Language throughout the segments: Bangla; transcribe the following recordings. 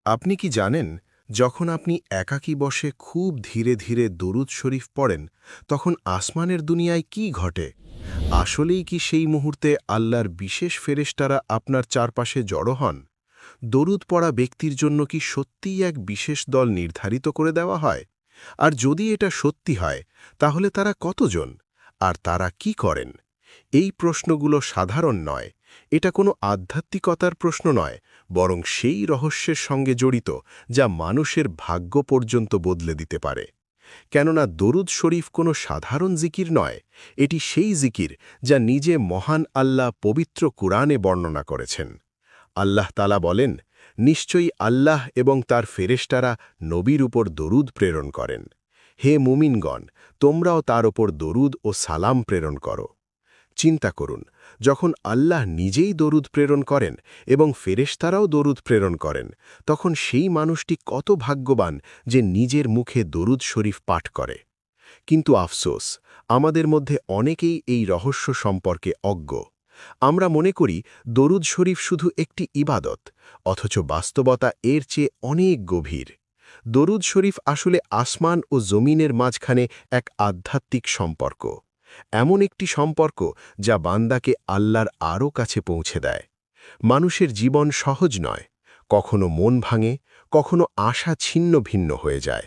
আপনি কি জানেন, যখন আপনি একাকী বসে খুব ধীরে ধীরে দরুদ শরীফ পড়েন, তখন আসমানের দুনিয়ায় কি ঘটে? আসলেই কি সেই মুহূর্তে আল্লাহর বিশেষ ফেরেশতারা আপনার চারপাশে জড়ো হন? দরুদ পড়া ব্যক্তির জন্য কি সত্যিই এক বিশেষ দল নির্ধারিত করে দেওয়া হয়? আর যদি এটা সত্যি হয়, তাহলে তারা কতজন? আর তারা কি করেন? এই প্রশ্নগুলো সাধারণ নয়। এটা কোনো আধ্যাত্মিকতার প্রশ্ন নয়, বরং সেই রহস্যের সঙ্গে জড়িত যা মানুষের ভাগ্য পর্যন্ত বদলে দিতে পারে। কেননা দরুদ শরীফ কোনো সাধারণ জিকির নয়, এটি সেই জিকির যা নিজে মহান আল্লাহ পবিত্র কুরআনে বর্ণনা করেছেন। আল্লাহ তাআলা বলেন, নিশ্চয়ই আল্লাহ এবং তার ফেরেশতারা নবীর উপর দরুদ প্রেরণ করেন। হে মুমিনগণ, তোমরাও তার ওপর দরুদ ও সালাম প্রেরণ করো। চিন্তা করুন, যখন আল্লাহ নিজেই দরুদ প্রেরণ করেন এবং ফেরেশতারাও দরুদ প্রেরণ করেন, তখন সেই মানুষটি কত ভাগ্যবান যে নিজের মুখে দরুদ শরীফ পাঠ করে। কিন্তু আফসোস, আমাদের মধ্যে অনেকেই এই রহস্য সম্পর্কে অজ্ঞ। আমরা মনে করি দরুদ শরীফ শুধু একটি ইবাদত, অথচ বাস্তবতা এর চেয়ে অনেক গভীর। দরুদ শরীফ আসলে আসমান ও জমিনের মাঝখানে এক আধ্যাত্মিক সম্পর্ক। এমন একটি সম্পর্ক যা বান্দাকে আল্লাহর আরও কাছে পৌঁছে দেয়। মানুষের জীবন সহজ নয়। কখনো মন ভাঙে, কখনো আশা ছিন্ন ভিন্ন হয়ে যায়,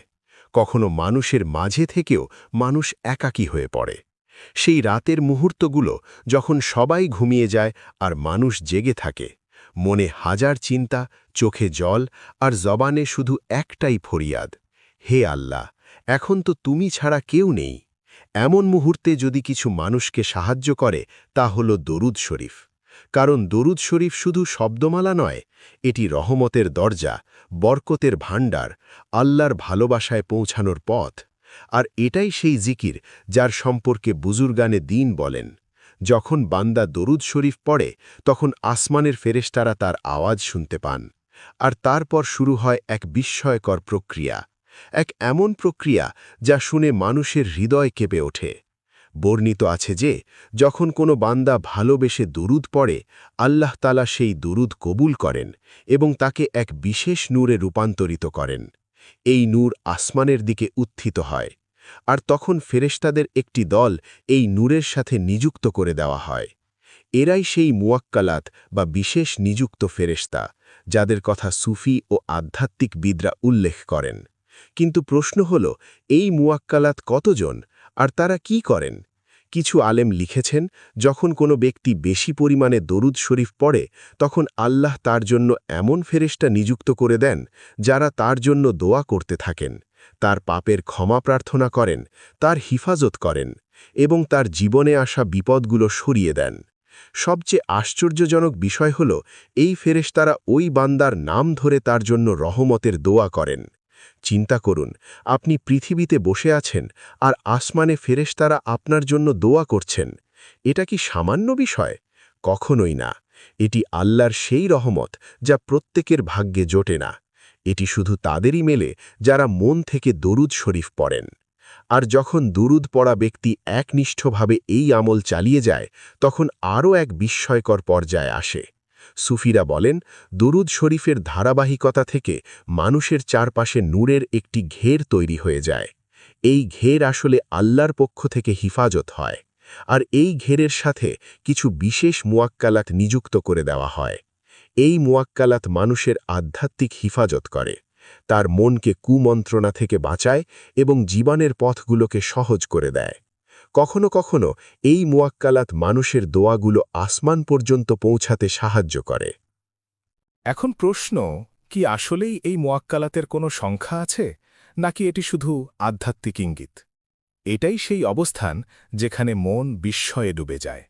কখনো মানুষের মাঝে থেকেও মানুষ একাকী হয়ে পড়ে। সেই রাতের মুহূর্তগুলো যখন সবাই ঘুমিয়ে যায় আর মানুষ জেগে থাকে, মনে হাজার চিন্তা, চোখে জল আর জবানে শুধু একটাই ফরিয়াদ, হে আল্লাহ, এখন তো তুমি ছাড়া কেউ নেই। এমন মুহূর্তে যদি কিছু মানুষকে সাহায্য করে, তা হল দরুদ শরীফ। কারণ দরুদ শরীফ শুধু শব্দমালা নয়, এটি রহমতের দরজা, বরকতের ভাণ্ডার, আল্লাহর ভালোবাসায় পৌঁছানোর পথ। আর এটাই সেই জিকির যার সম্পর্কে বুজুর্গানে দ্বীন বলেন, যখন বান্দা দরুদ শরীফ পড়ে, তখন আসমানের ফেরেশতারা তার আওয়াজ শুনতে পান। আর তারপর শুরু হয় এক বিস্ময়কর প্রক্রিয়া, এক এমন প্রক্রিয়া যা শুনে মানুষের হৃদয় কেঁপে ওঠে। বর্ণিত আছে যে, যখন কোনো বান্দা ভালোবেসে দুরুদ পড়ে, আল্লাহ তাআলা সেই দুরুদ কবুল করেন এবং তাকে এক বিশেষ নূরে রূপান্তরিত করেন। এই নূর আসমানের দিকে উত্থিত হয়, আর তখন ফেরেশতাদের একটি দল এই নূরের সাথে নিযুক্ত করে দেওয়া হয়। এরাই সেই মুয়াক্কালাত বা বিশেষ নিযুক্ত ফেরেশতা, যাদের কথা সুফি ও আধ্যাত্মিকবিদরা উল্লেখ করেন। কিন্তু প্রশ্ন হল, এই মুয়াক্কালাত কতজন, আর তারা কি করেন? কিছু আলেম লিখেছেন, যখন কোনো ব্যক্তি বেশি পরিমাণে দরুদ শরীফ পড়ে, তখন আল্লাহ তার জন্য এমন ফেরেশতা নিযুক্ত করে দেন, যারা তার জন্য দোয়া করতে থাকেন, তার পাপের ক্ষমা প্রার্থনা করেন, তার হিফাজত করেন এবং তার জীবনে আসা বিপদগুলো সরিয়ে দেন। সবচেয়ে আশ্চর্যজনক বিষয় হল, এই ফেরেশতারা ওই বান্দার নাম ধরে তার জন্য রহমতের দোয়া করেন। চিন্তা করুন, আপনি পৃথিবীতে বসে আছেন আর আসমানে ফেরেশতারা আপনার জন্য দোয়া করছেন। এটা কি সামান্য বিষয়? কখনোই না। এটি আল্লাহর সেই রহমত যা প্রত্যেকের ভাগ্যে জোটে না। এটি শুধু তাদেরই মেলে যারা মন থেকে দরুদ শরীফ পড়েন। আর যখন দুরুদ পড়া ব্যক্তি একনিষ্ঠভাবে এই আমল চালিয়ে যায়, তখন আরও এক বিস্ময়কর পর্যায়ে আসে। সুফিরা বলেন, দরুদ শরীফের ধারাবাহিকতা থেকে মানুষের চারপাশে নূরের একটি ঘের তৈরি হয়ে যায়। এই ঘের আসলে আল্লাহর পক্ষ থেকে হিফাজত হয়, আর এই ঘেরের সাথে কিছু বিশেষ মুয়াক্কালাত নিযুক্ত করে দেওয়া হয়। এই মুয়াক্কালাত মানুষের আধ্যাত্মিক হিফাজত করে, তার মনকে কুমন্ত্রণা থেকে বাঁচায় এবং জীবনের পথগুলোকে সহজ করে দেয়। কখনো কখনো এই মুয়াক্কালাত মানুষের দোয়াগুলো আসমান পর্যন্ত পৌঁছাতে সাহায্য করে। এখন প্রশ্ন, কি আসলেই এই মুয়াক্কালাতের কোনো সংখ্যা আছে, নাকি এটি শুধু আধ্যাত্মিক ইঙ্গিত? এটাই সেই অবস্থান যেখানে মন বিস্ময়ে ডুবে যায়।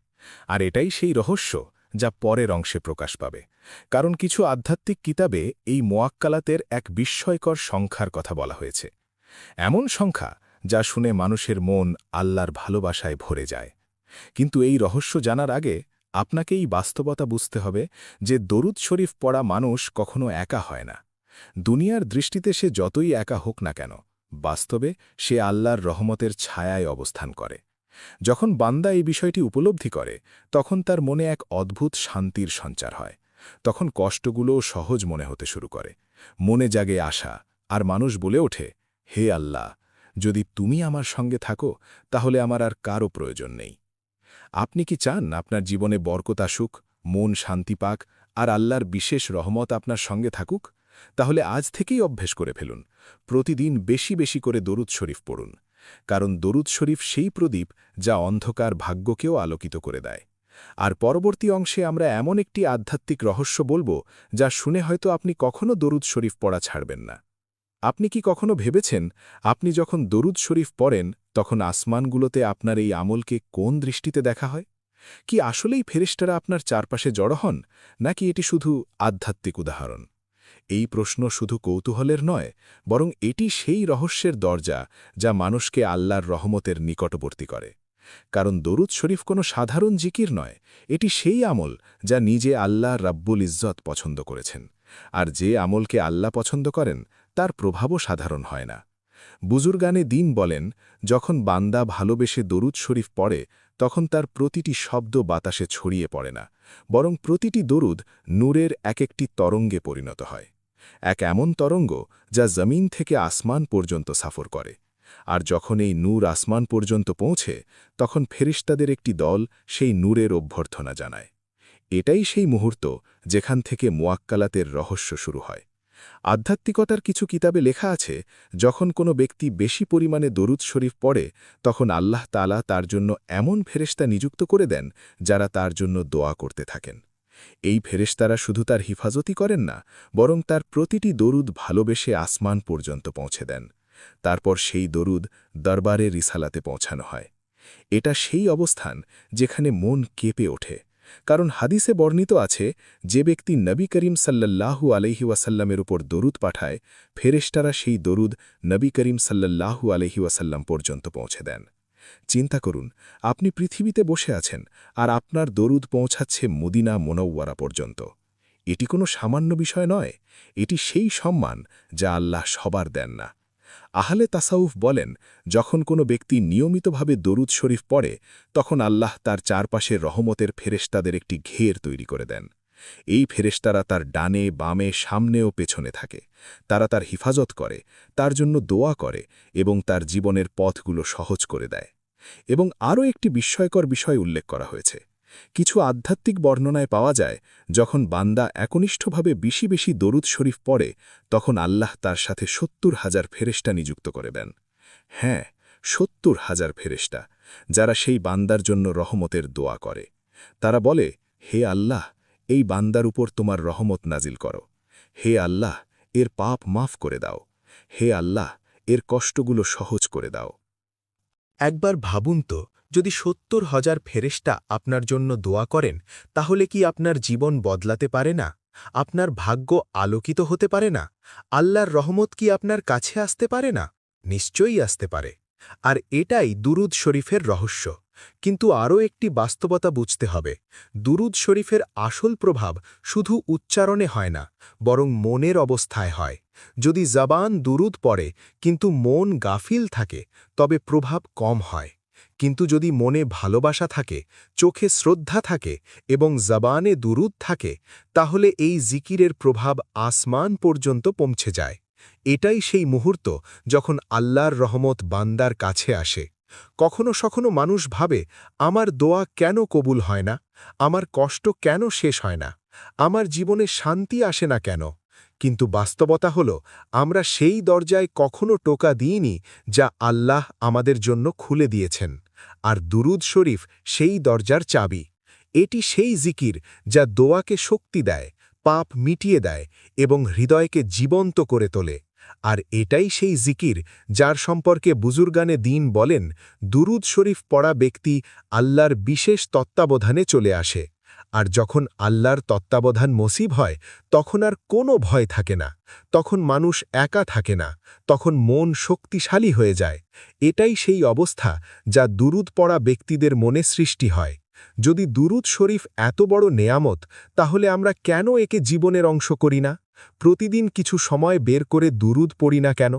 আর এটাই সেই রহস্য যা পরের অংশে প্রকাশ পাবে। কারণ কিছু আধ্যাত্মিক কিতাবে এই মুয়াক্কালাতের এক বিস্ময়কর সংখ্যার কথা বলা হয়েছে। এমন সংখ্যা যা শুনে মানুষের মন আল্লাহর ভালোবাসায় ভরে যায়। কিন্তু এই রহস্য জানার আগে আপনাকে এই বাস্তবতা বুঝতে হবে যে দরুদ শরীফ পড়া মানুষ কখনো একা হয় না। দুনিয়ার দৃষ্টিতে সে যতই একা হোক না কেন, বাস্তবে সে আল্লাহর রহমতের ছায়ায় অবস্থান করে। যখন বান্দা এই বিষয়টি উপলব্ধি করে, তখন তার মনে এক অদ্ভুত শান্তির সঞ্চার হয়। তখন কষ্টগুলোও সহজ মনে হতে শুরু করে। মনে জাগে আশা, আর মানুষ বলে ওঠে, হে আল্লাহ, যদি তুমি আমার সঙ্গে থাকো তাহলে আমার আর কারও প্রয়োজন নেই। আপনি কি চান আপনার জীবনে বরকত আসুক, মন শান্তি পাক, আর আল্লাহর বিশেষ রহমত আপনার সঙ্গে থাকুক? তাহলে আজ থেকেই অভ্যেস করে ফেলুন। প্রতিদিন বেশি বেশি করে দরুদ শরীফ পড়ুন। কারণ দরুদ শরীফ সেই প্রদীপ যা অন্ধকার ভাগ্যকেও আলোকিত করে দেয়। আর পরবর্তী অংশে আমরা এমন একটি আধ্যাত্মিক রহস্য বলবো যা শুনে হয়তো আপনি কখনো দরুদ শরীফ পড়া ছাড়বেন না। আপনি কি কখনো ভেবেছেন, আপনি যখন দরুদ শরীফ পড়েন তখন আসমানগুলোতে আপনার এই আমলকে কোন দৃষ্টিতে দেখা হয়? কি আসলেই ফেরেশতারা আপনার চারপাশে জড়ো হন, নাকি এটি শুধু আধ্যাত্মিক উদাহরণ? এই প্রশ্ন শুধু কৌতূহলের নয়, বরং এটি সেই রহস্যের দরজা যা মানুষকে আল্লাহর রহমতের নিকটবর্তী করে। কারণ দরুদ শরীফ কোনো সাধারণ জিকির নয়, এটি সেই আমল যা নিজে আল্লাহ রাব্বুল ইজ্জত পছন্দ করেছেন। আর যে আমলকে আল্লাহ পছন্দ করেন তার প্রভাবও সাধারণ হয় না। বুজুর্গানে দিন বলেন, যখন বান্দা ভালোবেসে দরুদ শরীফ পড়ে তখন তার প্রতিটি শব্দ বাতাসে ছড়িয়ে পড়ে না, বরং প্রতিটি দরুদ নূরের এক একটি তরঙ্গে পরিণত হয়। এক এমন তরঙ্গ যা জমিন থেকে আসমান পর্যন্ত সফর করে। আর যখন এই নূর আসমান পর্যন্ত পৌঁছে তখন ফেরেশতাদের একটি দল সেই নূরের অভ্যর্থনা জানায়। এটাই সেই মুহূর্ত যেখান থেকে মুয়াক্কালাতের রহস্য শুরু হয়। আধ্যাত্মিকতার কিছু কিতাবে লেখা আছে, যখন কোনো ব্যক্তি বেশি পরিমাণে দরুদ শরীফ পড়ে তখন আল্লাহ তাআলা তার জন্য এমন ফেরেশতা নিযুক্ত করে দেন যারা তার জন্য দোয়া করতে থাকেন। এই ফেরেশতারা শুধু তার হিফাজতই করেন না, বরং তার প্রতিটি দরুদ ভালোবেসে আসমান পর্যন্ত পৌঁছে দেন। তারপর সেই দরুদ দরবারে রিসালাতে পৌঁছানো হয়। এটা সেই অবস্থান যেখানে মন কেঁপে ওঠে। কারণ হাদিসে বর্ণিত আছে, যে ব্যক্তি নবী করিম সাল্লাল্লাহু আলাইহি ওয়াসাল্লামের উপর দরুদ পাঠায়, ফেরেশতারা সেই দরুদ নবী করিম সাল্লাল্লাহু আলাইহি ওয়াসাল্লাম পর্যন্ত পৌঁছে দেন। চিন্তা করুন, আপনি পৃথিবীতে বসে আছেন আর আপনার দরুদ পৌঁছাচ্ছে মদিনা মুনওয়ারা পর্যন্ত। এটি কোনো সামান্য বিষয় নয়, এটি সেই সম্মান যা আল্লাহ সবার দেন না। আহলে তাসাউফ বলেন, যখন কোনো ব্যক্তি নিয়মিতভাবে দরুদ শরীফ পড়ে তখন আল্লাহ তার চারপাশে রহমতের ফেরেশতাদের একটি ঘের তৈরি করে দেন। এই ফেরেশতারা তার ডানে বামে সামনে ও পেছনে থাকে। তারা তার হিফাজত করে, তার জন্য দোয়া করে এবং তার জীবনের পথগুলো সহজ করে দেয়। এবং আরও একটি বিস্ময়কর বিষয় উল্লেখ করা হয়েছে। কিছু আধ্যাত্মিক বর্ণনায় পাওয়া যায়, যখন বান্দা একনিষ্ঠভাবে বেশি বেশি দরুদ শরীফ পড়ে তখন আল্লাহ তার সাথে ৭০,০০০ ফেরেশতা নিযুক্ত করে দেন। হ্যাঁ, ৭০,০০০ ফেরেশতা, যারা সেই বান্দার জন্য রহমতের দোয়া করে। তারা বলে, হে আল্লাহ, এই বান্দার উপর তোমার রহমত নাজিল করো। হে আল্লাহ, এর পাপ মাফ করে দাও। হে আল্লাহ, এর কষ্টগুলো সহজ করে দাও। একবার ভাবুন তো, যদি ৭০,০০০ ফেরেশতা আপনার জন্য দোয়া করেন, তাহলে কি আপনার জীবন বদলাতে পারে না? আপনার ভাগ্য আলোকিত হতে পারে না? আল্লাহর রহমত কি আপনার কাছে আসতে পারে না? নিশ্চয়ই আসতে পারে। আর এটাই দুরুদ শরীফের রহস্য। কিন্তু আরও একটি বাস্তবতা বুঝতে হবে। দুরুদ শরীফের আসল প্রভাব শুধু উচ্চারণে হয় না, বরং মনের অবস্থায় হয়। যদি জবান দুরুদ পড়ে কিন্তু মন গাফিল থাকে, তবে প্রভাব কম হয়। কিন্তু যদি মনে ভালোবাসা থাকে, চোখে শ্রদ্ধা থাকে এবং জবানে দুরুদ থাকে, তাহলে এই জিকিরের প্রভাব আসমান পর্যন্ত পৌঁছে যায়। এটাই সেই মুহূর্ত যখন আল্লাহর রহমত বান্দার কাছে আসে। কখনো মানুষ ভাবে, আমার দোয়া কেন কবুল হয় না? আমার কষ্ট কেন শেষ হয় না? আমার জীবনে শান্তি আসে না কেন? কিন্তু বাস্তবতা হল, আমরা সেই দরজায় কখনো টোকা দিইনি যা আল্লাহ আমাদের জন্য খুলে দিয়েছেন। আর দুরুদ শরীফ সেই দরজার চাবি। এটি সেই জিকির যা দোয়াকে শক্তি দেয়, পাপ মিটিয়ে দেয় এবং হৃদয়কে জীবন্ত করে তোলে। আর এটাই সেই জিকির যার সম্পর্কে বুজুর্গানে দিন বলেন, দুরুদ শরীফ পড়া ব্যক্তি আল্লাহর বিশেষ তত্ত্বাবধানে চলে আসে। আর যখন আল্লাহর তত্ত্বাবধান মসিব হয়, তখন আর কোনো ভয় থাকে না। তখন মানুষ একা থাকে না, তখন মন শক্তিশালী হয়ে যায়। এটাই সেই অবস্থা যা দুরুদ পড়া ব্যক্তিদের মনে সৃষ্টি হয়। যদি দুরুদ শরীফ এত বড় নেয়ামত, তাহলে আমরা কেন একে জীবনের অংশ করি না? প্রতিদিন কিছু সময় বের করে দুরুদ পড়ি না কেন?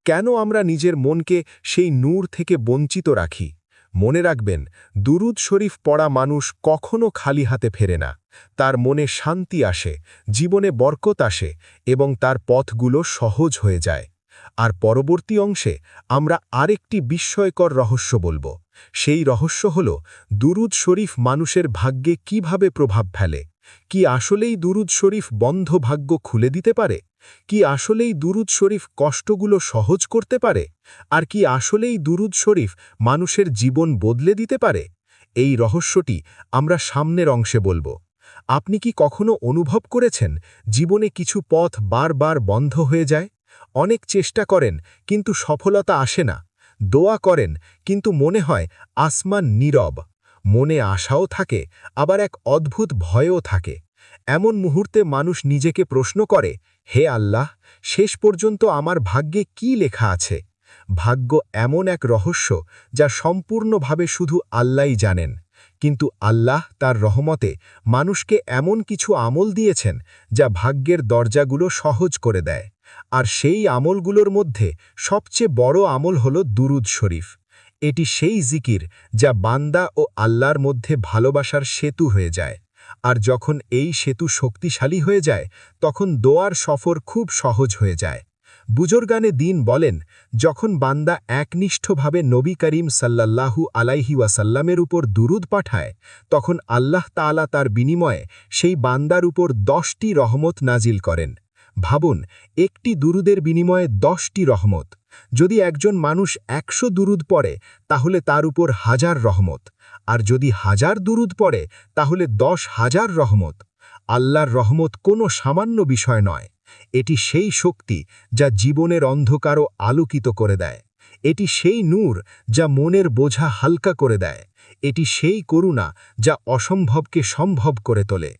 কেন আমরা নিজের মনকে সেই নূর থেকে বঞ্চিত রাখি? মনে রাখবেন, দুরুদ শরীফ পড়া মানুষ কখনো খালি হাতে ফেরে না। তার মনে শান্তি আসে, জীবনে বরকত আসে এবং তার পথগুলো সহজ হয়ে যায়। আর পরবর্তী অংশে আমরা আরেকটি বিস্ময়কর রহস্য বলবো। সেই রহস্য হল দুরুদ শরীফ মানুষের ভাগ্যে কিভাবে প্রভাব ফেলে। কি আসলেই দুরুদ শরীফ বন্ধ ভাগ্য খুলে দিতে পারে? কি আসলেই দুরুদ শরীফ কষ্টগুলো সহজ করতে পারে? আর কি আসলেই দুরুদ শরীফ মানুষের জীবন বদলে দিতে পারে? এই রহস্যটি আমরা সামনের অংশে বলবো। আপনি কি কখনো অনুভব করেছেন জীবনে কিছু পথ বারবার বন্ধ হয়ে যায়? অনেক চেষ্টা করেন কিন্তু সফলতা আসে না। দোয়া করেন কিন্তু মনে হয় আসমান নীরব। মনে আশাও থাকে, আবার এক অদ্ভুত ভয়ও থাকে। এমন মুহূর্তে মানুষ নিজেকে প্রশ্ন করে, হে আল্লাহ, শেষ পর্যন্ত আমার ভাগ্যে কি লেখা আছে? ভাগ্য এমন এক রহস্য যা সম্পূর্ণভাবে শুধু আল্লাহই জানেন। কিন্তু আল্লাহ তার রহমতে মানুষকে এমন কিছু আমল দিয়েছেন যা ভাগ্যের দরজাগুলো সহজ করে দেয়। আর সেই আমলগুলোর মধ্যে সবচেয়ে বড় আমল হল দুরুদ শরীফ। এটি সেই জিকির যা বান্দা ও আল্লাহর মধ্যে ভালোবাসার সেতু হয়ে যায়। আর যখন এই সেতু শক্তিশালী হয়ে যায়, তখন দোয়ার সফর খুব সহজ হয়ে যায়। বুজুর্গানে দিন বলেন, যখন বান্দা একনিষ্ঠভাবে নবী করিম সাল্লাল্লাহু আলাইহি ওয়াসাল্লামের উপর দুরুদ পাঠায়, তখন আল্লাহ তাআলা তার বিনিময়ে সেই বান্দার উপর 10টি রহমত নাজিল করেন। ভাবুন, একটি দুরুদের বিনিময়ে 10টি রহমত। যদি একজন মানুষ 100 দুরুদ পড়ে, তাহলে তার উপর 1000 রহমত। আর যদি 1000 দুরুদ পড়ে, তাহলে 10,000 রহমত। আল্লাহর রহমত কোনো সামান্য বিষয় নয়। এটি সেই শক্তি যা জীবনের অন্ধকারও আলোকিত করে দেয়। এটি সেই নূর যা মনের বোঝা হালকা করে দেয়। এটি সেই করুণা যা অসম্ভবকে সম্ভব করে তোলে।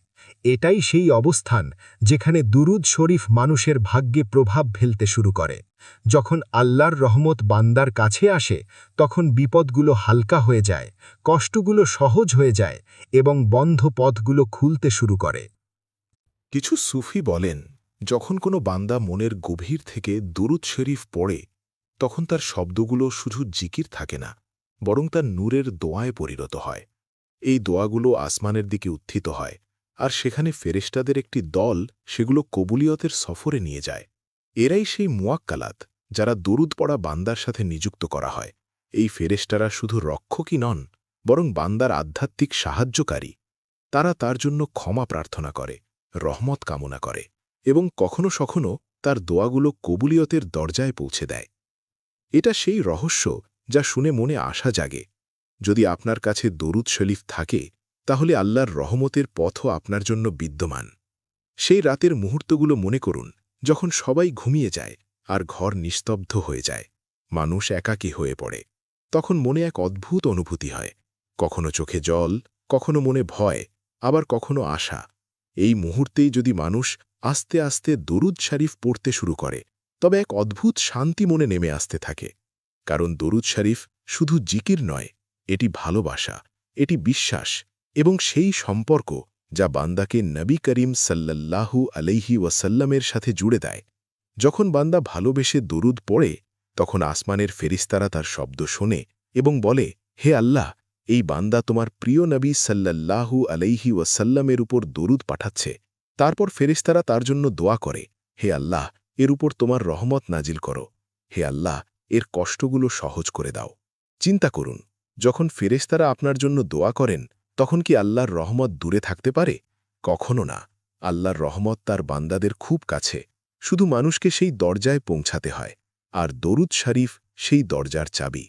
এটাই সেই অবস্থান যেখানে দুরুদ শরীফ মানুষের ভাগ্যে প্রভাব ফেলতে শুরু করে। যখন আল্লাহর রহমত বান্দার কাছে আসে, তখন বিপদগুলো হালকা হয়ে যায়, কষ্টগুলো সহজ হয়ে যায় এবং বন্ধ পথগুলো খুলতে শুরু করে। কিছু সুফি বলেন, যখন কোনো বান্দা মনের গভীর থেকে দুরুদ শরীফ পড়ে, তখন তার শব্দগুলো শুধু জিকির থাকে না, বরং তার নূরের দোয়ায় পরিণত হয়। এই দোয়াগুলো আসমানের দিকে উত্থিত হয়, আর সেখানে ফেরেশতাদের একটি দল সেগুলো কবুলিয়তের সফরে নিয়ে যায়। এরাই সেই মুয়াক্কালাত যারা দরুদ পড়া বান্দার সাথে নিযুক্ত করা হয়। এই ফেরেশতারা শুধু রক্ষকই নন, বরং বান্দার আধ্যাত্মিক সাহায্যকারী। তারা তার জন্য ক্ষমা প্রার্থনা করে, রহমত কামনা করে এবং কখনো কখনো তার দোয়াগুলো কবুলিয়তের দরজায় পৌঁছে দেয়। এটা সেই রহস্য যা শুনে মনে আশা জাগে। যদি আপনার কাছে দরুদ শরীফ থাকে, তাহলে আল্লাহর রহমতের পথও আপনার জন্য বিদ্যমান। সেই রাতের মুহূর্তগুলো মনে করুন, যখন সবাই ঘুমিয়ে যায় আর ঘর নিস্তব্ধ হয়ে যায়, মানুষ একাকী হয়ে পড়ে। তখন মনে এক অদ্ভুত অনুভূতি হয়, কখনো চোখে জল, কখনো মনে ভয়, আবার কখনো আশা। এই মুহূর্তেই যদি মানুষ আস্তে আস্তে দরুদ শরীফ পড়তে শুরু করে, তবে এক অদ্ভুত শান্তি মনে নেমে আসতে থাকে। কারণ দরুদ শরীফ শুধু জিকির নয়, এটি ভালোবাসা, এটি বিশ্বাস এবং সেই সম্পর্ক যা বান্দাকে নবী করিম সাল্লাল্লাহু আলাইহি ওয়াসাল্লামের সাথে জুড়ে দেয়। যখন বান্দা ভালোবেসে দরুদ পড়ে, তখন আসমানের ফেরিস্তারা তার শব্দ শোনে এবং বলে, হে আল্লাহ, এই বান্দা তোমার প্রিয় নবী সাল্লাল্লাহু আলাইহি ওয়াসাল্লামের উপর দরুদ পাঠাচ্ছে। তারপর ফেরিস্তারা তার জন্য দোয়া করে, হে আল্লাহ, এর উপর তোমার রহমত নাজিল করো। হে আল্লাহ, এর কষ্টগুলো সহজ করে দাও। চিন্তা করুন, যখন ফেরেশতারা আপনার জন্য দোয়া করেন, তখন কি আল্লাহর রহমত দূরে থাকতে পারে? কখনো না। আল্লাহর রহমত তার বান্দাদের খুব কাছে, শুধু মানুষকে সেই দরজায় পৌঁছাতে হয়। আর দরুদ শরীফ সেই দরজার চাবি।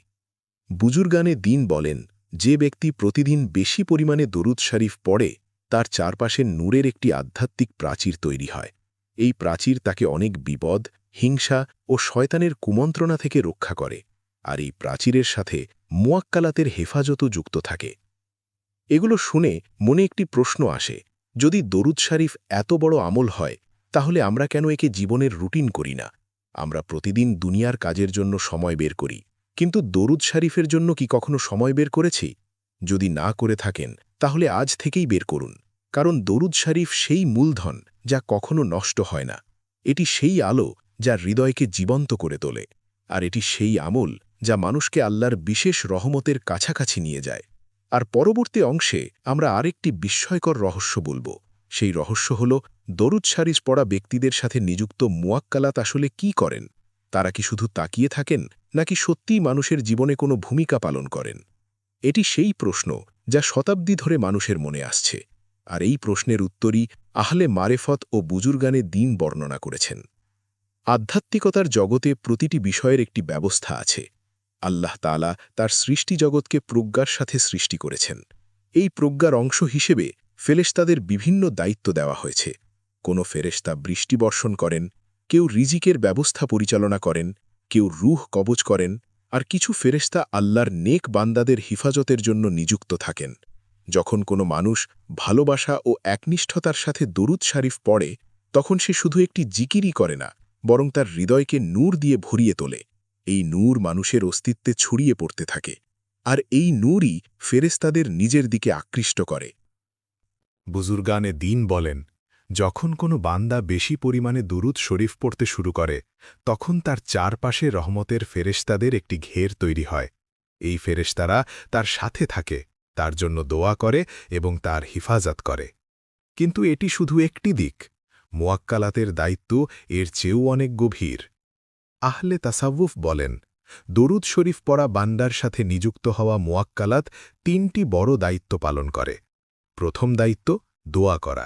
বুজুর্গানে দিন বলেন, যে ব্যক্তি প্রতিদিন বেশি পরিমাণে দরুদ শরীফ পড়ে, তার চারপাশে নূরের একটি আধ্যাত্মিক প্রাচীর তৈরি হয়। এই প্রাচীর তাকে অনেক বিপদ, হিংসা ও শয়তানের কুমন্ত্রণা থেকে রক্ষা করে। আর এই প্রাচীরের সাথে মুয়াক্কালাতের হেফাজতও যুক্ত থাকে। এগুলো শুনে মনে একটি প্রশ্ন আসে, যদি দরুদ শরীফ এত বড় আমল হয়, তাহলে আমরা কেন একে জীবনের রুটিন করি না? আমরা প্রতিদিন দুনিয়ার কাজের জন্য সময় বের করি, কিন্তু দরুদ শরীফের জন্য কি কখনো সময় বের করেছি? যদি না করে থাকেন, তাহলে আজ থেকেই বের করুন। কারণ দরুদ শরীফ সেই মূলধন যা কখনো নষ্ট হয় না। এটি সেই আলো যা হৃদয়কে জীবন্ত করে তোলে। আর এটি সেই আমল যা মানুষকে আল্লাহর বিশেষ রহমতের কাছাকাছি নিয়ে যায়। আর পরবর্তী অংশে আমরা আরেকটি বিস্ময়কর রহস্য বলবো। সেই রহস্য হল দরুদ শরীফ পড়া ব্যক্তিদের সাথে নিযুক্ত মুয়াক্কালাত আসলে কি করেন। তারা কি শুধু তাকিয়ে থাকেন, নাকি সত্যিই মানুষের জীবনে কোনো ভূমিকা পালন করেন? এটি সেই প্রশ্ন যা শতাব্দী ধরে মানুষের মনে আসছে, আর এই প্রশ্নের উত্তরই আহলে মারেফত ও বুজুর্গানে দ্বীন বর্ণনা করেছেন। আধ্যাত্মিকতার জগতে প্রতিটি বিষয়ের একটি ব্যবস্থা আছে। আল্লাহ তাআলা তার সৃষ্টি জগৎকে প্রজ্ঞার সাথে সৃষ্টি করেছেন। এই প্রজ্ঞার অংশ হিসেবে ফেরেশতাদের বিভিন্ন দায়িত্ব দেওয়া হয়েছে। কোনো ফেরেশতা বৃষ্টি বর্ষণ করেন, কেউ রিজিকের ব্যবস্থা পরিচালনা করেন, কেউ রূহ কবজ করেন, আর কিছু ফেরেশতা আল্লাহর নেক বান্দাদের হিফাজতের জন্য নিযুক্ত থাকেন। যখন কোনো মানুষ ভালোবাসা ও একনিষ্ঠতার সাথে দরুদ শরীফ পড়ে, তখন সে শুধু একটি জিকিরই করে না, বরং তার হৃদয়কে নূর দিয়ে ভরিয়ে তোলে। এই নূর মানুষের অস্তিত্বে ছড়িয়ে পড়তে থাকে, আর এই নূরই ফেরেশতাদের নিজের দিকে আকৃষ্ট করে। বুজুর্গানে দ্বীন বলেন, যখন কোনো বান্দা বেশি পরিমাণে দুরুদ শরীফ পড়তে শুরু করে, তখন তার চারপাশে রহমতের ফেরেশতাদের একটি ঘের তৈরি হয়। এই ফেরেশতারা তার সাথে থাকে, তার জন্য দোয়া করে এবং তার হিফাজত করে। কিন্তু এটি শুধু একটি দিক। মুয়াক্কালাতের দায়িত্ব এর চেয়েও অনেক গভীর। আহলে তাসাউফ বলেন, দরুদ শরীফ পড়া বান্দার সাথে নিযুক্ত হওয়া মুয়াক্কালাত তিনটি বড় দায়িত্ব পালন করে। প্রথম দায়িত্ব দোয়া করা।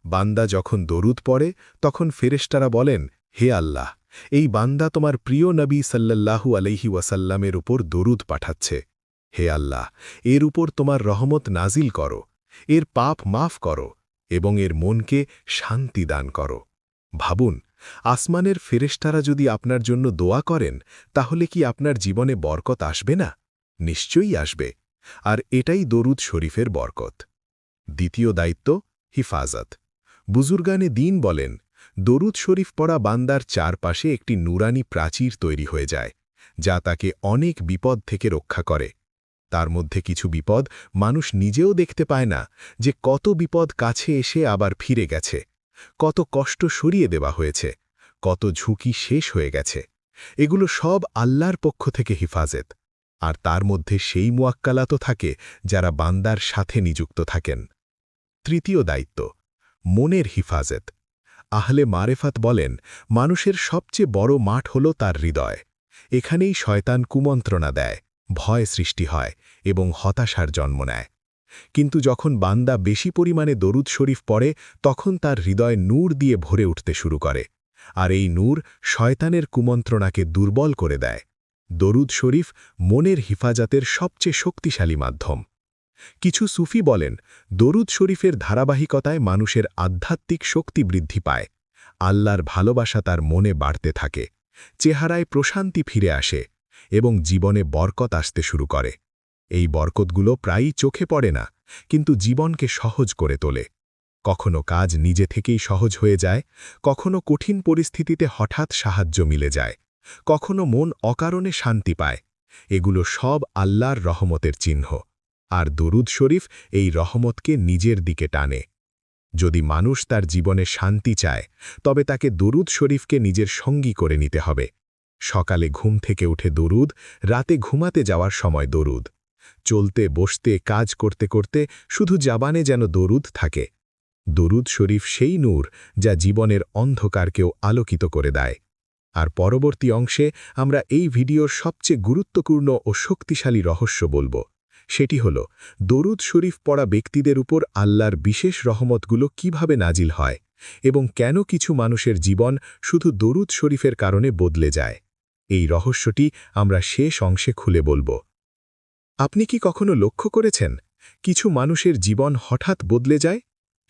বান্দা যখন দরুদ পড়ে, তখন ফেরেশতারা বলেন, হে আল্লাহ, এই বান্দা তোমার প্রিয় নবী সাল্লাল্লাহু আলাইহি ওয়াসাল্লামের উপর দরুদ পাঠাচ্ছে। হে আল্লাহ, এর উপর তোমার রহমত নাজিল করো, এর পাপ মাফ করো এবং এর মনকে শান্তি দান করো। ভাবুন, আসমানের ফেরেশতারা যদি আপনার জন্য দোয়া করেন, তাহলে কি আপনার জীবনে বরকত আসবে না? নিশ্চয়ই আসবে। আর এটাই দরুদ শরীফের বরকত। দ্বিতীয় দায়িত্ব হিফাজত। বুজুর্গানে দ্বীন বলেন, দরুদ শরীফ পড়া বান্দার চারপাশে একটি নুরানি প্রাচীর তৈরি হয়ে যায়, যা তাকে অনেক বিপদ থেকে রক্ষা করে। তার মধ্যে কিছু বিপদ মানুষ নিজেও দেখতে পায় না, যে কত বিপদ কাছে এসে আবার ফিরে গেছে, কত কষ্ট সরিয়ে দেওয়া হয়েছে, কত ঝুঁকি শেষ হয়ে গেছে। এগুলো সব আল্লাহর পক্ষ থেকে হিফাজত। আর তার মধ্যে সেই মুয়াক্কালাতও থাকে যারা বান্দার সাথে নিযুক্ত থাকেন। তৃতীয় দায়িত্ব মনের হিফাজত। আহলে মারেফাত বলেন, মানুষের সবচেয়ে বড় মাঠ হল তার হৃদয়। এখানেই শয়তান কুমন্ত্রণা দেয়, ভয় সৃষ্টি হয় এবং হতাশার জন্ম নেয়। কিন্তু যখন বান্দা বেশি পরিমাণে দরুদ শরীফ পড়ে, তখন তার হৃদয় নূর দিয়ে ভরে উঠতে শুরু করে, আর এই নূর শয়তানের কুমন্ত্রণাকে দুর্বল করে দেয়। দরুদ শরীফ মনের হিফাজতের সবচেয়ে শক্তিশালী মাধ্যম। কিছু সুফি বলেন, দরুদ শরীফের ধারাবাহিকতায় মানুষের আধ্যাত্মিক শক্তি বৃদ্ধি পায়, আল্লাহর ভালোবাসা তার মনে বাড়তে থাকে, চেহারায় প্রশান্তি ফিরে আসে এবং জীবনে বরকত আসতে শুরু করে। এই বরকতগুলো প্রায়ই চোখে পড়ে না, কিন্তু জীবনকে সহজ করে তোলে। কখনো কাজ নিজে থেকেই সহজ হয়ে যায়, কখনো কঠিন পরিস্থিতিতে হঠাৎ সাহায্য মিলে যায়, কখনো মন অকারণে শান্তি পায়। এগুলো সব আল্লাহর রহমতের চিহ্ন, আর দরুদ শরীফ এই রহমতকে নিজের দিকে টানে। যদি মানুষ তার জীবনে শান্তি চায়, তবে তাকে দরুদ শরীফকে নিজের সঙ্গী করে নিতে হবে। সকালে ঘুম থেকে উঠে দরুদ, রাতে ঘুমাতে যাওয়ার সময় দরুদ, চলতে বসতে কাজ করতে করতে শুধু জাবানে যেন দরুদ থাকে। দরুদ শরীফ সেই নূর যা জীবনের অন্ধকারকেও আলোকিত করে দেয়। আর পরবর্তী অংশে আমরা এই ভিডিওর সবচেয়ে গুরুত্বপূর্ণ ও শক্তিশালী রহস্য বলবো। সেটি হল দরুদ শরীফ পড়া ব্যক্তিদের উপর আল্লাহর বিশেষ রহমতগুলো কিভাবে নাজিল হয় এবং কেন কিছু মানুষের জীবন শুধু দরুদ শরীফের কারণে বদলে যায়। এই রহস্যটি আমরা শেষ অংশে খুলে বলবো। আপনি কি কখনো লক্ষ্য করেছেন, কিছু মানুষের জীবন হঠাৎ বদলে যায়?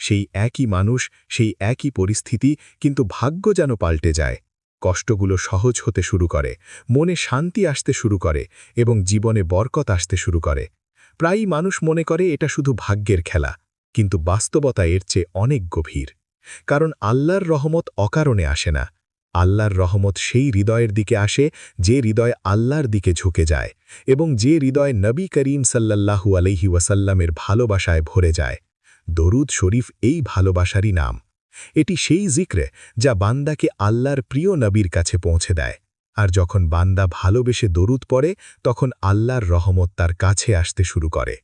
সেই একই মানুষ, সেই একই পরিস্থিতি, কিন্তু ভাগ্য যেন পাল্টে যায়। কষ্টগুলো সহজ হতে শুরু করে, মনে শান্তি আসতে শুরু করে এবং জীবনে বরকত আসতে শুরু করে। প্রায়ই মানুষ মনে করে এটা শুধু ভাগ্যের খেলা, কিন্তু বাস্তবতা এর চেয়ে অনেক গভীর। কারণ আল্লাহর রহমত অকারণে আসে না। আল্লাহর রহমত সেই হৃদয়ের দিকে আসে যে হৃদয় আল্লাহর দিকে ঝুঁকে যায় এবং যে হৃদয় নবী করিম সাল্লাল্লাহু আলাইহি ওয়াসাল্লামের ভালোবাসায় ভরে যায়। দরুদ শরীফ এই ভালোবাসারই নাম। এটি সেই জিক্রে যা বান্দাকে আল্লাহর প্রিয় নবীর কাছে পৌঁছে দেয়। আর যখন বান্দা ভালোবেসে দরুদ পড়ে, তখন আল্লাহর রহমত তার কাছে আসতে শুরু করে।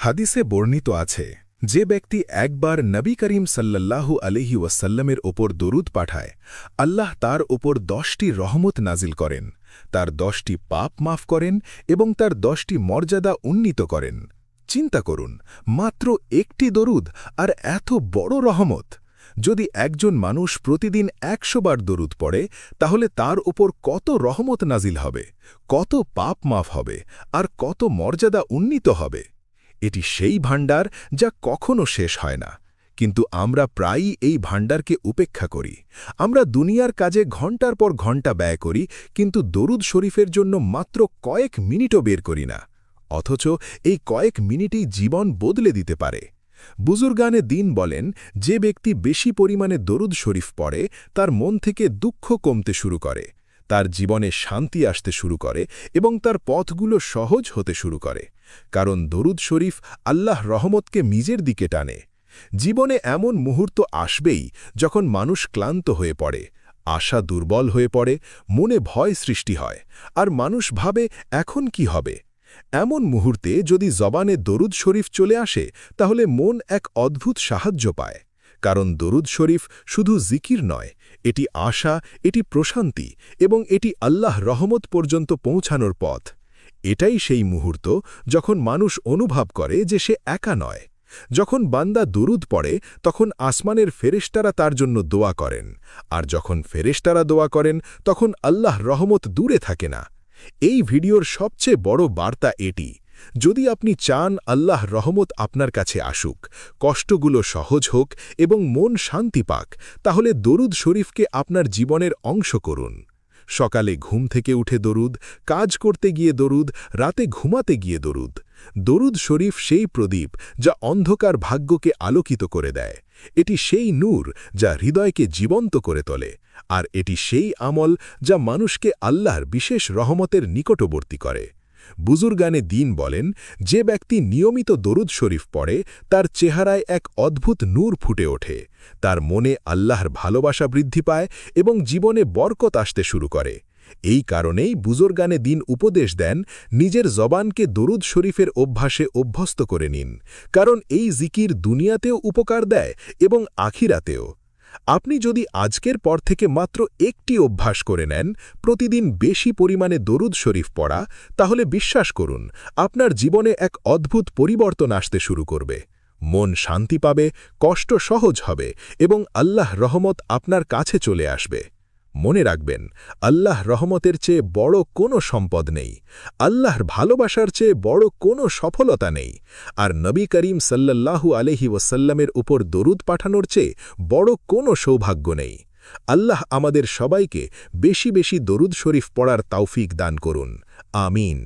হাদিসে বর্ণিত আছে, যে ব্যক্তি একবার নবী করিম সাল্লাল্লাহু আলাইহি ওয়াসাল্লামের ওপর দরুদ পাঠায়, আল্লাহ তার ওপর 10টি রহমত নাজিল করেন, তার 10টি পাপ মাফ করেন এবং তার 10টি মর্যাদা উন্নীত করেন। চিন্তা করুন, মাত্র একটি দরুদ আর এত বড় রহমত। যদি একজন মানুষ প্রতিদিন 100 বার দরুদ পড়ে, তাহলে তার ওপর কত রহমত নাজিল হবে, কত পাপ মাফ হবে আর কত মর্যাদা উন্নীত হবে। এটি সেই ভাণ্ডার যা কখনো শেষ হয় না, কিন্তু আমরা প্রায়ই এই ভাণ্ডারকে উপেক্ষা করি। আমরা দুনিয়ার কাজে ঘণ্টার পর ঘণ্টা ব্যয় করি, কিন্তু দরুদ শরীফের জন্য মাত্র কয়েক মিনিটও বের করি না, অথচ এই কয়েক মিনিটই জীবন বদলে দিতে পারে। বুজুর্গানে দিন বলেন, যে ব্যক্তি বেশি পরিমাণে দরুদ শরীফ পড়ে, তার মন থেকে দুঃখ কমতে শুরু করে, তার জীবনে শান্তি আসতে শুরু করে এবং তার পথগুলো সহজ হতে শুরু করে। কারণ দরুদ শরীফ আল্লাহ রহমতকে নিজের দিকে টানে। জীবনে এমন মুহূর্ত আসবেই যখন মানুষ ক্লান্ত হয়ে পড়ে, আশা দুর্বল হয়ে পড়ে, মনে ভয় সৃষ্টি হয়, আর মানুষ ভাবে এখন কি হবে। এমন মুহূর্তে যদি জবানে দরুদ শরীফ চলে আসে, তাহলে মন এক অদ্ভুত সাহায্য পায়। কারণ দরুদ শরীফ শুধু জিকির নয়, এটি আশা, এটি প্রশান্তি এবং এটি আল্লাহ রহমত পর্যন্ত পৌঁছানোর পথ। এটাই সেই মুহূর্ত যখন মানুষ অনুভব করে যে সে একা নয়। যখন বান্দা দরুদ পড়ে, তখন আসমানের ফেরেশতারা তার জন্য দোয়া করেন, আর যখন ফেরেশতারা দোয়া করেন, তখন আল্লাহ রহমত দূরে থাকে না। এই ভিডিওর সবচেয়ে বড় বার্তা এটি, যদি আপনি চান আল্লাহ রহমত আপনার কাছে আসুক, কষ্টগুলো সহজ হোক এবং মন শান্তি পাক, তাহলে দরুদ শরীফকে আপনার জীবনের অংশ করুন। সকালে ঘুম থেকে উঠে দরুদ, কাজ করতে গিয়ে দরুদ, রাতে ঘুমাতে গিয়ে দরুদ। দরুদ শরীফ সেই প্রদীপ যা অন্ধকার ভাগ্যকে আলোকিত করে দেয়। এটি সেই নূর যা হৃদয়কে জীবন্ত করে তোলে, আর এটি সেই আমল যা মানুষকে আল্লাহর বিশেষ রহমতের নিকটবর্তী করে। বুজুর্গানে দিন বলেন, যে ব্যক্তি নিয়মিত দরুদ শরীফ পড়ে, তার চেহারায় এক অদ্ভুত নূর ফুটে ওঠে, তার মনে আল্লাহর ভালোবাসা বৃদ্ধি পায় এবং জীবনে বরকত আসতে শুরু করে। এই কারণেই বুজুর্গানে দিন উপদেশ দেন, নিজের জবানকে দরুদ শরীফের অভ্যাসে অভ্যস্ত করে নিন, কারণ এই জিকির দুনিয়াতেও উপকার দেয় এবং আখিরাতেও। আপনি যদি আজকের পর থেকে মাত্র একটি অভ্যাস করে নেন, প্রতিদিন বেশি পরিমাণে দরুদ শরীফ পড়া, তাহলে বিশ্বাস করুন, আপনার জীবনে এক অদ্ভুত পরিবর্তন আসতে শুরু করবে। মন শান্তি পাবে, কষ্ট সহজ হবে এবং আল্লাহ রহমত আপনার কাছে চলে আসবে। মনে রাখবেন, আল্লাহ রহমতের চেয়ে বড় কোনো সম্পদ নেই, আল্লাহর ভালোবাসার চেয়ে বড় কোনো সফলতা নেই, আর নবী করিম সাল্লাল্লাহু আলাইহি ওয়াসাল্লামের উপর দরুদ পাঠানোর চেয়ে বড় কোনো সৌভাগ্য নেই। আল্লাহ আমাদের সবাইকে বেশি বেশি দরুদ শরীফ পড়ার তৌফিক দান করুন। আমিন।